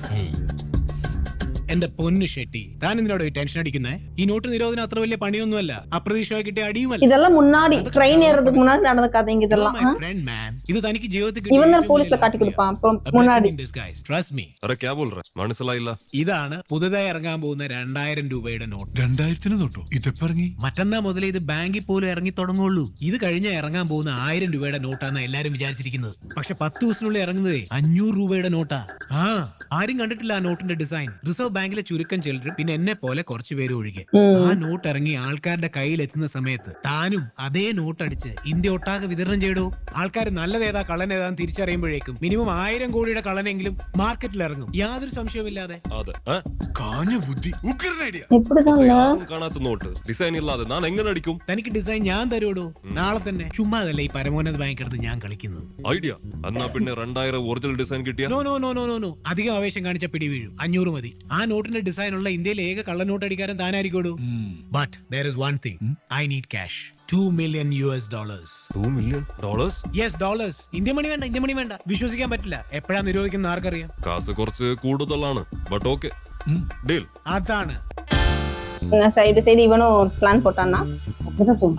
എന്റെ പൊന്നു ഷെട്ടി, താൻ എന്തിനോട് ടെൻഷൻ അടിക്കുന്നേ? ഈ നോട്ട് നിരോധനം അത്ര വലിയ പണിയൊന്നുമല്ല, അപ്രതീക്ഷിതമായി കിട്ടിയ അടിയുമല്ല. இதெல்லாம் முன்னாடி ட்ரெயின் ஏறதுக்கு முன்னாடி நடந்த கதைங்க இதெல்லாம். ഇത് തനിക്ക് ജീവിതത്തിൽ இவன் தான் போலீஸ்ல காட்டி கொடுப்பான் அப்புறம் முன்னாடி. മനസ്സിലായില്ല. ഇതാണ് പുതുതായി ഇറങ്ങാൻ പോകുന്ന 2000 രൂപയുടെ നോട്ട്. 2000 നോട്ടോ? ഇതെപ്പോ ഇറങ്ങി? മറ്റന്നാ മുതൽ ഇത് ബാങ്കിൽ പോലും ഇറങ്ങി തുടങ്ങുള്ളൂ. ഇത് കഴിഞ്ഞ ഇറങ്ങാൻ പോകുന്ന 1000 രൂപയുടെ നോട്ടാന്ന് എല്ലാരും വിചാരിച്ചിരിക്കുന്നത്. പക്ഷെ 10 ദിവസത്തിനുള്ളിൽ ഇറങ്ങുന്നതേ 500 രൂപയുടെ നോട്ടാ. ആരും കണ്ടിട്ടില്ല ആ നോട്ടിന്റെ ഡിസൈൻ. റിസർവ് ബാങ്കിലെ ചുരുക്കം ചിലരും പിന്നെ എന്നെ പോലെ കുറച്ചു പേര് ഒഴികെ ആ നോട്ട് ഇറങ്ങി ആൾക്കാരുടെ കയ്യിൽ എത്തുന്ന സമയത്ത് താനും അതേ നോട്ട് അടിച്ച് ഇന്ത്യ ഒട്ടാകെ വിതരണം ചെയ്യടോ. ആൾക്കാർ നല്ലതേതാ കള്ളനേതാന്ന് തിരിച്ചറിയുമ്പോഴേക്കും മിനിമം 1000 കോടിയുടെ കള്ളനെങ്കിലും മാർക്കറ്റിൽ ഇറങ്ങും, യാതൊരു സംശയമില്ലാതെ. കാണാത്ത നോട്ട് ഡിസൈൻ ഇല്ലാതെ ഞാൻ എങ്ങനെ അടിക്കും? തനിക്ക് ഡിസൈൻ ഞാൻ തരുവടോ, നാളെ തന്നെ. ചുമ്മാതല്ല ഈ പരമോന്നത ബാങ്ക് എടുത്ത് ഞാൻ കളിക്കുന്നത്. ഐഡിയ. എന്നാ പിന്നെ 2000 ഒറിജിനൽ ഡിസൈൻ കിട്ടിയ? No no no no no, അധികം ആവേശം കാണിച്ച പിടി വീഴും. 500 മതി. ആ നോട്ടിന്റെ ഡിസൈൻ ഉള്ള ഇന്ത്യയിലെ ഏക കള്ളനോട്ട് അടിക്കാരൻ താനായിരിക്കോടൂ. But there is one thing, I need cash. $2 million. $2 million? Yes, dollars. India മണി വേണ്ട, ഇന്ത്യ മണി വേണ്ട. വിശ്വസിക്കാൻ പറ്റില്ല. എപ്പോഴാ നിരോധിക്കുന്ന ആർക്കറിയാം. കാശ് കുറച്ച് കൂടുതലാണ്. But okay, deal. അതാണ് സൈഡ് സൈഡ് ഇവനും പ്ലാൻ പോട്ടാന്നാ.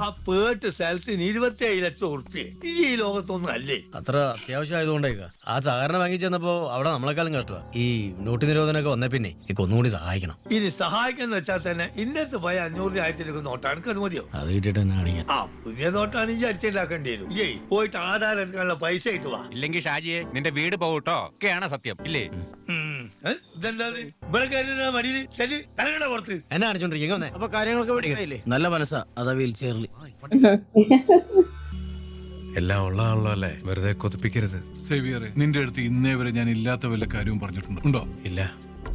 ആ പേട്ട് സ്ഥലത്തിന് 27 ലക്ഷം ഉറുപ്പിയെ ഈ ലോകത്തൊന്നും അല്ലേ. അത്ര അത്യാവശ്യം ആയതുകൊണ്ടേക്ക ആ സഹകരണ ബാങ്കിൽ ചെന്നപ്പോ അവിടെ നമ്മളെക്കാളും കഷ്ടമാ. ഈ നോട്ട് നിരോധനമൊക്കെ വന്ന പിന്നെ എനിക്ക് ഒന്നുകൂടി സഹായിക്കണം. ഇനി സഹായിക്കാന്ന് വെച്ചാൽ തന്നെ ഇന്നത്തെ പോയ 500 ആയിരത്തിലേക്ക് നോട്ടാണ്. എനിക്ക് അനുമതിയോ? അത് കിട്ടിട്ട് തന്നെ കാണിക്കാൻ. ആ പുതിയ നോട്ടാണ് ഈ അടിച്ചുണ്ടാക്കേണ്ടി വരും. ഏയ് പോയിട്ട് ആധാരം എടുക്കാനുള്ള പൈസ ഇട്ട് വാ. ഇല്ലെങ്കിൽ ഷാജിയെ നിന്റെ വീട് പോകട്ടോ ഒക്കെയാണ് സത്യം ഇല്ലേ? ഇതെന്താ ഇവിടെ കയറി മടിയിൽ ശരി തലകട പുറത്ത് എന്നെ കാണിച്ചോണ്ടിരിക്കും. അപ്പൊ കാര്യങ്ങളൊക്കെ പഠിക്കില്ലേ? നല്ല മനസ്സാ, അതാ വീൽ ചെയറിൽ. എല്ലാം ഉള്ളതാണല്ലോ അല്ലേ, വെറുതെ കൊതിപ്പിക്കരുത്. സേവിയറെ, നിന്റെ അടുത്ത് ഇന്നേ വരെ ഞാൻ ഇല്ലാത്ത വല്ല കാര്യവും പറഞ്ഞിട്ടുണ്ടോ? ഉണ്ടോ? ഇല്ല.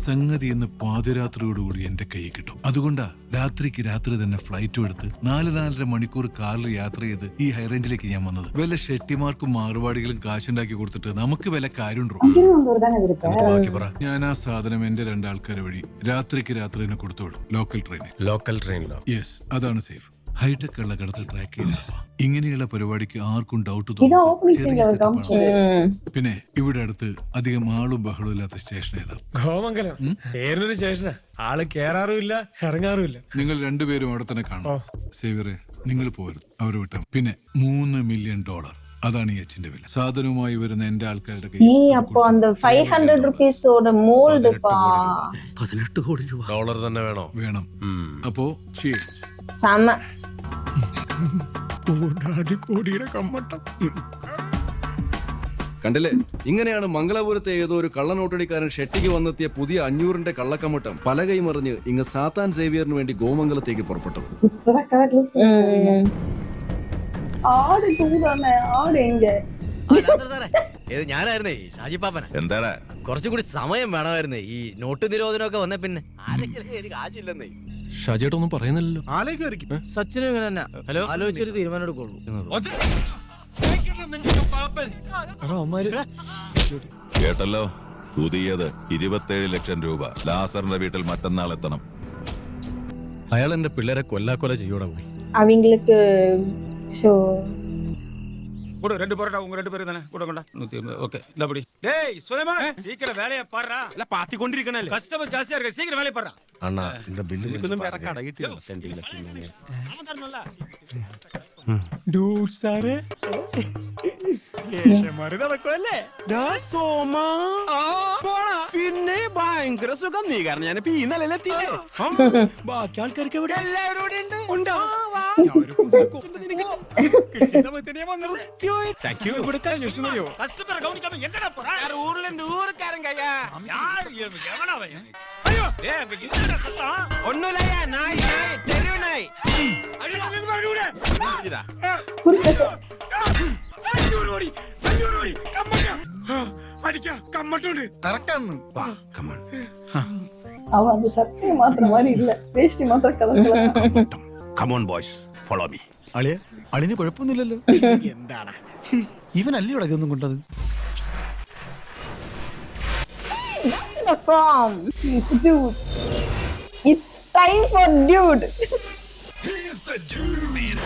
സംഗതി എന്ന് പാതിരാത്രിയോടുകൂടി എന്റെ കൈ കിട്ടും. അതുകൊണ്ടാ രാത്രിക്ക് രാത്രി തന്നെ ഫ്ലൈറ്റും എടുത്ത് 4-4.5 മണിക്കൂർ കാറിൽ യാത്ര ചെയ്ത് ഈ ഹൈറേഞ്ചിലേക്ക് ഞാൻ വന്നത്. വല്ല ഷെട്ടിമാർക്കും മാറുപാടികളും കാശുണ്ടാക്കി കൊടുത്തിട്ട് നമുക്ക് വല്ല കാര്യമുണ്ടോ? ഞാൻ ആ സാധനം എന്റെ 2 ആൾക്കാരെ വഴി രാത്രിക്ക് രാത്രി തന്നെ കൊടുത്തുവിടും. ലോക്കൽ ട്രെയിനിലോ? യെസ്, അതാണ് സേഫ്. ഹൈടെക് ഉള്ള കടത്തിൽ ട്രാക്ക് ചെയ്ത ഇങ്ങനെയുള്ള പരിപാടിക്ക് ആർക്കും ഡൗട്ട് തോന്നും. പിന്നെ ഇവിടെ അടുത്ത് അധികം ആളും ബഹളവും ഇല്ലാത്ത സ്റ്റേഷൻ ഏതാ? ഗോമംഗലം. പേരിനൊരു സ്റ്റേഷനാ. ആള് കേറാറുമില്ല ഇറങ്ങാറുമില്ല. നിങ്ങൾ രണ്ടുപേരും അവിടെ തന്നെ കാണും. സേവിയറെ, നിങ്ങൾ പോരുത്, അവരെ വിട്ടാ. പിന്നെ $3 million, അതാണ് ഈ എച്ചിന്റെ വില. സാധനവുമായി വരുന്ന എന്റെ ആൾക്കാരുടെ അപ്പൊ அந்த 500 റുപ്പീസോட മോൾഡ് 18 കോടി രൂപ ഡോളർ തന്നെ വേണോ? വേണം. അപ്പോ സമ കോടിയുടെ കമ്മട്ടം. കണ്ടില്ലേ, ഇങ്ങനെയാണ് മംഗലാപുരത്തെ ഏതോ ഒരു കള്ളനോട്ടടിക്കാരൻ ഷെട്ടിക്ക് വന്നെത്തിയ പുതിയ 500ന്റെ കള്ളക്കമ്മട്ടം പലകൈ മറിഞ്ഞ് ഇങ്ങ് സാത്താൻ സേവിയറിന് വേണ്ടി ഗോമംഗലത്തേക്ക് പുറപ്പെട്ടത്. ഞാനായിരുന്നേ ഷാജി പാപ്പന. എന്താടാ? കുറച്ചുകൂടി സമയം വേണമായിരുന്നേ ഈ നോട്ട് നിരോധനമൊക്കെ വന്ന പിന്നെ. എനിക്ക് ആശയില്ലെന്നേ. ഷാജിയേട്ടൊന്നും പറയുന്നില്ലല്ലോ. ആലോചിക്കും. സച്ചിനും ഇങ്ങനെ തന്നെ. ഹലോ, ആലോചിച്ചൊരു തീരുമാനം എടുക്കുള്ളൂ. കേട്ടല്ലോ, പുതിയത് 27 ലക്ഷം രൂപ. ലാസറിന്റെ വീട്ടിൽ മറ്റന്നാൾ എത്തണം. അയാൾ എന്റെ പിള്ളേരെ കൊല്ലാക്കൊല ചെയ്യൂടാ പോയി. അവங்களுக்கு கூட 2 பரோட்டா உங்க 2 பேரும் தானே கூட கொண்டா. ஓகே இந்தபடி. டேய் சுலைமான், சீக்கிரம் வேலைய பாறா. இல்ல பாத்தி கொண்டிருக்கனே. கஸ்டமர் ஜாஸ்தியா இருக்கு, சீக்கிரம் வேலைய பாறா. அண்ணா, இந்த பில் இதுக்கு வேற கடை கிட்டில சென்டில ஆமா தரணும்ல. ഡൂഡ് സാറേ, കേശമാരി നടക്കുമല്ലേ? പിന്നെ ഭയങ്കര സുഖം. നീ കാരണം ഞാൻ ഈ നിലയിലെത്തിയില്ലേ? ബാക്കി ആൾക്കാർക്ക് എവിടെ? എല്ലാവരും ഇവിടെ ഉണ്ട്. ഉണ്ടോ? அவன் அந்த சட்டையை மாத்திர மாதிரி இல்ல, வேஷ்டி மாத்திர colour. Come on boys, follow me. അളിയ അളിന് കുഴപ്പമൊന്നുമില്ലല്ലോ. എന്താണ് ഇവനല്ലേ ഇവിടെ ഇതൊന്നും കൊണ്ടത്? He's the dude. It's time for dude. He's the dude.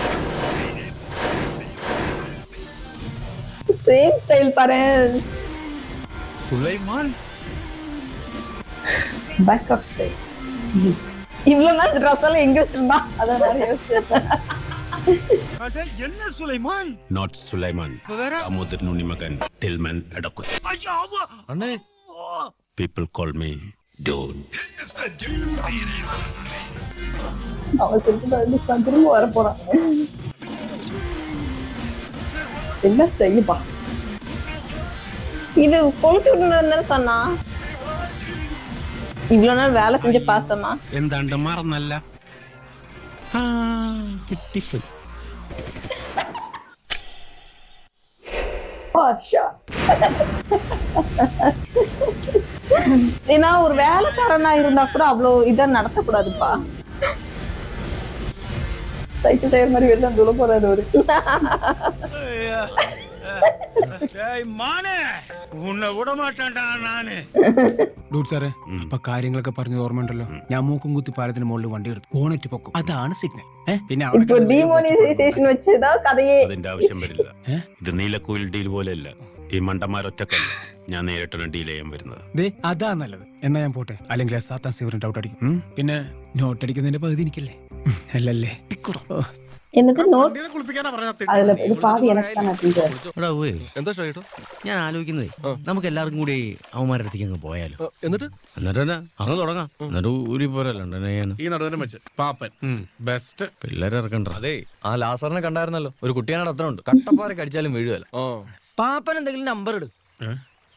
Same style Paras. Sulaiman. Backup style. இவ்வளவு நாள் ட்ரெஸ் எல்லாம் எங்க வச்சிருந்தா? அதான் நிறைய யோசிச்சேன். അത് என்ன സുലൈമാൻ? നോട്ട് സുലൈമാൻ, അമുദ്രനുണ്ണി മകൻ Tillman എടക്കു. അണ്ണേ people call me dude. அவன் செத்து திரும்ப வர போறான். என்ன ஸ்டைலுப்பா இது கொளுத்தி விட்டுன்னு சொன்னா. இவ்வளவு நாள் வேலை செஞ்ச பாசமா എന്താണ്ട് മറന്നല്ല. ஏன்னா ஒரு வேலைக்காரனா இருந்தா கூட அவ்வளவு இதா நடத்தக்கூடாதுப்பா. சைக்கிள் டயர் மாதிரி வெளில துள போறாரு அவரு. ഡൂഡ് സാറേ, അപ്പൊ കാര്യങ്ങളൊക്കെ പറഞ്ഞ ഓർമ്മയുണ്ടല്ലോ. ഞാൻ മൂക്കും കുത്തി പാലത്തിന് മുകളിൽ വണ്ടി എടുത്തു, ബോണറ്റ് പൊക്കും. അതാണ് സിഗ്നൽ. പിന്നെ ഇപ്പൊ ഡിമോണിസൈസേഷൻ വെച്ചതാ കഥയെ. അതിന്റെ ആവശ്യം വരില്ല. ഇത് നീലക്കോയിൽ ഡീൽ പോലെയല്ല. ഈ മണ്ടന്മാരൊറ്റക്കല്ല, ഞാൻ നേരിട്ടാണ് ഡീൽ ചെയ്യാൻ വരുന്നത്. അതാ നല്ലത്. എന്നാ ഞാൻ പോട്ടെ, അല്ലെങ്കിൽ സാത്താൻ സേവറിന് ഡൗട്ട് അടിക്കും. പിന്നെ നോട്ട് അടിക്കുന്നതിന്റെ പകുതി എനിക്കല്ലേ? അല്ലല്ലേ? എന്നിട്ട് നോട്ട് அதுல இது பாதி எனக்கு தான் நட்டிட்டு. എന്താ ചേട്ടാ ഞാൻ ആലോചിക്കുന്നതേ, നമുക്ക് എല്ലാവർക്കും കൂടി അവന്മാരുടെ അടുത്തേക്ക് അങ്ങ് പോയാലോ. എന്നിട്ട് അങ്ങ് തുടങ്ങാം. എന്നിട്ട് ഊരി പോരല്ലോ ഈ നടുവിനെ വെച്ച് പാപ്പൻ ബെസ്റ്റ് പിള്ളേരെ ഇറക്കണ്ട. അതെ, ആ ലാസറിനെ കണ്ടായിരുന്നല്ലോ, ഒരു കുട്ടിയാണ് അത്ര ഉണ്ട്, കട്ടപ്പാറ കടിച്ചാലും വീഴുവല്ല. പാപ്പൻ എന്തെങ്കിലും നമ്പർ ഇടും.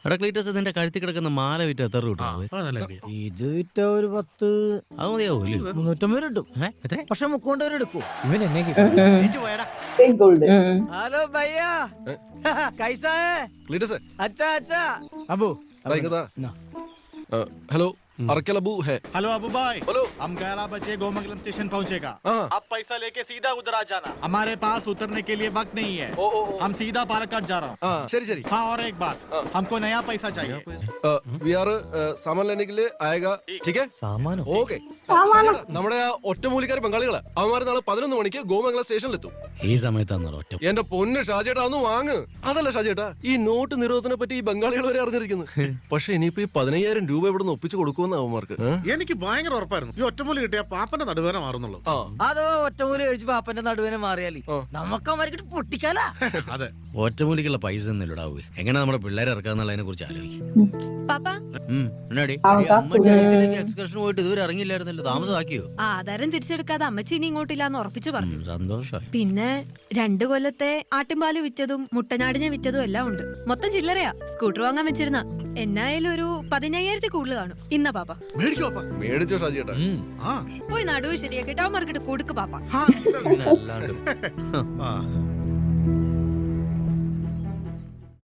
എടാ ക്ലീറ്റസ്, ഇതിന്റെ കഴുത്തി കിടക്കുന്ന മാല വിറ്റ് എത്ര കിട്ടും? ഇത് വിറ്റ ഒരു 10 അത് മതിയാവൂല്ലേ? 350 കിട്ടും. പക്ഷെ 30 എടുക്കും. ഇവൻ എന്നെ ഹലോ ഭയ്യാ, കൈസാ ഹേ? ക്ലീറ്റസ്, അച്ഛാ അച്ഛാ. അബു हेलो अर्केल अबू है. हेलो अबू भाई, बोलो. हम गैला बजे गोमंगलम स्टेशन पहुंचेगा. आप पैसा लेके सीधा उधर आ जाना. हमारे पास उतरने के लिए वक्त नहीं है. हम सीधा पालक्काड जा रहा हूँ. ശരി ശരി. हाँ, और एक बात, हमको नया पैसा चाहिए. वी आर सामान लेने के लिए आएगा. ठीक है? സാമാനോ? ഓക്കെ. നമ്മുടെ ആ ഒറ്റമൂലിക്കാർ ബംഗാളികളാ. അവന്മാർ നാളെ 11 മണിക്ക് ഗോമംഗലം സ്റ്റേഷനിലെത്തും. ഈ സമയത്താണോ ഒറ്റ? എന്റെ പൊന്ന് ഷാജേട്ടാ, ഒന്ന് വാങ്ങ്. അതല്ല ഷാജേട്ടാ, ഈ നോട്ട് നിരോധനത്തെ പറ്റി ഈ ബംഗാളികൾ വരെ അറിഞ്ഞിരിക്കുന്നു. പക്ഷെ ഇനിയിപ്പോ ഈ 15,000 രൂപ ഇവിടെ നിന്ന് ഒപ്പിച്ചു കൊടുക്കുമെന്ന് അവന്മാർക്ക്. എനിക്ക് ഭയങ്കര ഉറപ്പായിരുന്നു ഈ ഒറ്റമൂലി കിട്ടിയ പാപ്പന്റെ നടുവേന മാറുന്നുള്ളൂ. അതോ ഒറ്റമൂലി കഴിച്ച് പാപ്പന്റെ നടുവിനെ മാറിയാലി നമുക്ക് അവന്മാർക്ക് പൊട്ടിക്കാലാ. അതെ, ഒറ്റമൂലിക്കുള്ള പൈസ ഒന്നും ഇടാവേ. എങ്ങനെ നമ്മുടെ പിള്ളേരെ ഇറക്കാന്നുള്ളതിനെ കുറിച്ച് ആലോചിക്കും. എക്സ്കർഷൻ പോയിട്ട് ഇതുവരെ ഇറങ്ങിയില്ലായിരുന്നല്ലോ, താമസമാക്കിയോ? ആധാരം തിരിച്ചെടുക്കാതെ അമ്മച്ചി ഇനി ഇങ്ങോട്ടില്ലാന്ന് ഉറപ്പിച്ചു പറഞ്ഞു. സന്തോഷമായി. പിന്നെ 2 കൊല്ലത്തെ ആട്ടിൻപാല് വിറ്റതും മുട്ടനാടിനെ വിറ്റതും എല്ലാം ഉണ്ട്. മൊത്തം ചില്ലറയാ. സ്കൂട്ടർ വാങ്ങാൻ വെച്ചിരുന്ന എന്നായാലും ഒരു 15,000 കൂടുതൽ കാണും. ഇന്ന പാപ്പ മേടിച്ചോ ഷാജേട്ടാ? പോയി നടുവ് ശരിയാക്കിട്ട് അവന്മാർക്കിട്ട് കൊടുക്ക് പാപ്പ.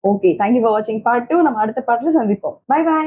ஓகே, தேங்க்யூ ஃபார் வாட்சிங் பார்ட் 2. நம்ம அடுத்த பார்ட்ல சந்திப்போம். Bye by.